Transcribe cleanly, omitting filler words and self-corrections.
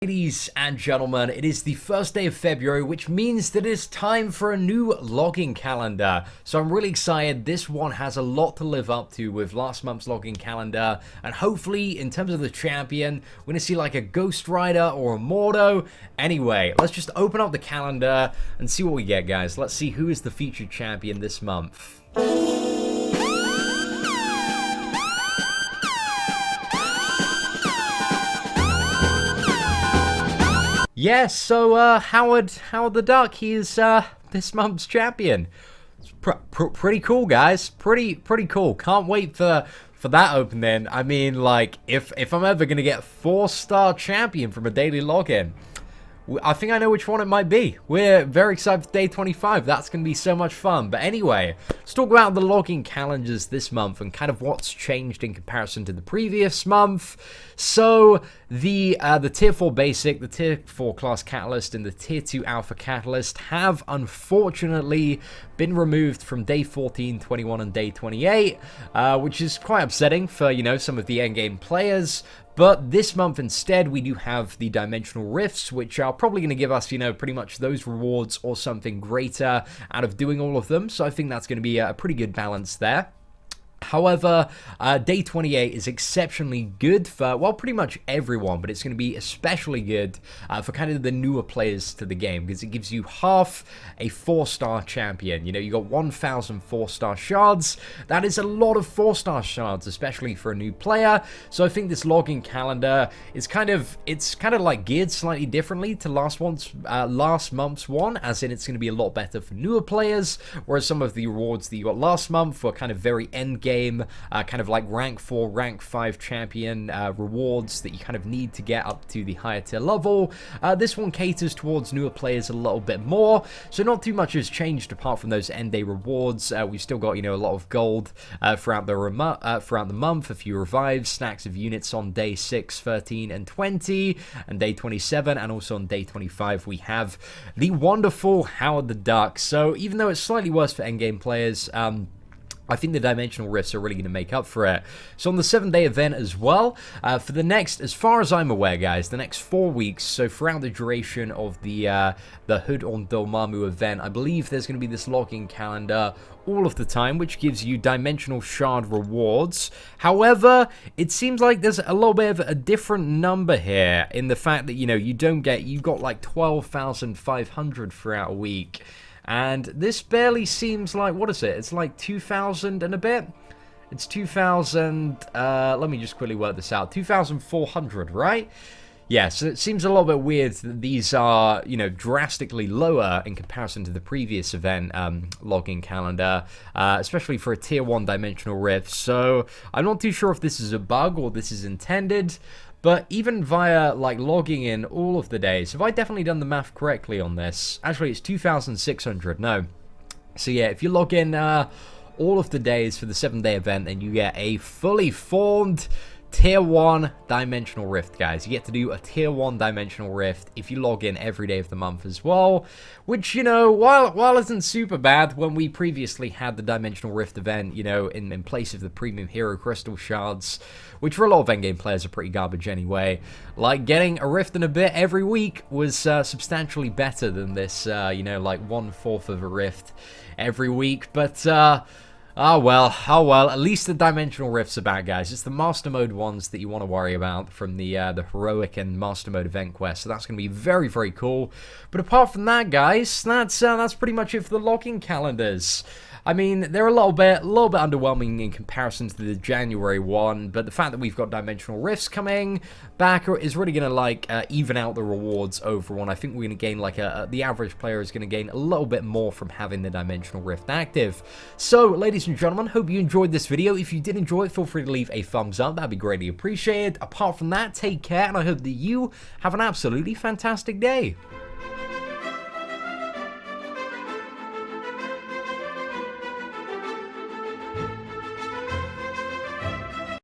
Ladies and gentlemen, it is the first day of February, which means that it is time for a new logging calendar. So I'm really excited. This one has a lot to live up to with last month's logging calendar. And hopefully, in terms of the champion, we're going to see like a Ghost Rider or a Mordo. Anyway, let's just open up the calendar and see what we get, guys. Let's see who is the featured champion this month. Yes, so Howard the Duck, he is this month's champion. It's pretty cool, guys. Pretty cool. Can't wait for that opening. I mean, like, if I'm ever gonna get a 4-star champion from a daily login, I think I know which one it might be. We're very excited for day 25. That's going to be so much fun. But anyway, let's talk about the logging calendars this month and kind of what's changed in comparison to the previous month. So the Tier 4 Basic, the Tier 4 Class Catalyst, and the Tier 2 Alpha Catalyst have unfortunately been removed from day 14, 21, and day 28, which is quite upsetting for, you know, some of the endgame players. But this month instead, we do have the Dimensional Rifts, which are probably going to give us, you know, pretty much those rewards or something greater out of doing all of them. So I think that's going to be a pretty good balance there. However, day 28 is exceptionally good for, well, pretty much everyone, but it's going to be especially good for kind of the newer players to the game, because it gives you half a 4-star champion. You know, you got 1,000 4-star shards. That is a lot of 4-star shards, especially for a new player. So I think this logging calendar is kind of like geared slightly differently to last month's one, as in it's going to be a lot better for newer players, whereas some of the rewards that you got last month were kind of very end game, kind of like rank 4, rank 5 champion rewards that you kind of need to get up to the higher tier level. This one caters towards newer players a little bit more, so not too much has changed apart from those end day rewards. We've still got, you know, a lot of gold throughout the month, a few revives, stacks of units on day 6, 13, and 20, and day 27, and also on day 25 we have the wonderful Howard the Duck. So even though it's slightly worse for endgame players, I think the Dimensional Rifts are really going to make up for it. So on the 7-day event as well, for the next, as far as I'm aware, guys, the next 4 weeks, so throughout the duration of the Hood on Dormammu event, I believe there's going to be this logging calendar all of the time, which gives you Dimensional Shard rewards. However, it seems like there's a little bit of a different number here in the fact that, you know, you got like 12,500 throughout a week. And this barely seems like, what is it? It's like 2,000 and a bit. It's 2,000, let me just quickly work this out. 2,400, right? Yeah, so it seems a little bit weird that these are, you know, drastically lower in comparison to the previous event logging calendar, especially for a Tier 1 Dimensional Rift. So I'm not too sure if this is a bug or this is intended. But even via, like, logging in all of the days, have I definitely done the math correctly on this? Actually, it's 2,600, no. So yeah, if you log in all of the days for the 7-day event, then you get a fully formed Tier 1 Dimensional Rift, guys. You get to do a Tier 1 Dimensional Rift if you log in every day of the month as well, which, you know, while isn't super bad, when we previously had the Dimensional Rift event, you know, in place of the Premium Hero Crystal Shards, which for a lot of endgame players are pretty garbage anyway, like, getting a Rift and a bit every week was substantially better than this, you know, like 1/4 of a Rift every week, but, oh well, at least the Dimensional Rifts are back, guys. It's the Master Mode ones that you want to worry about from the Heroic and Master Mode event quest, so that's going to be very cool. But apart from that, guys, that's pretty much it for the logging calendars. I mean, they're a little bit underwhelming in comparison to the January one, but the fact that we've got Dimensional Rifts coming back is really going to, like, even out the rewards overall. I think we're going to gain, like, the average player is going to gain a little bit more from having the Dimensional Rift active. So, ladies and gentlemen, hope you enjoyed this video. If you did enjoy it, feel free to leave a thumbs up. That'd be greatly appreciated. Apart from that, take care, and I hope that you have an absolutely fantastic day.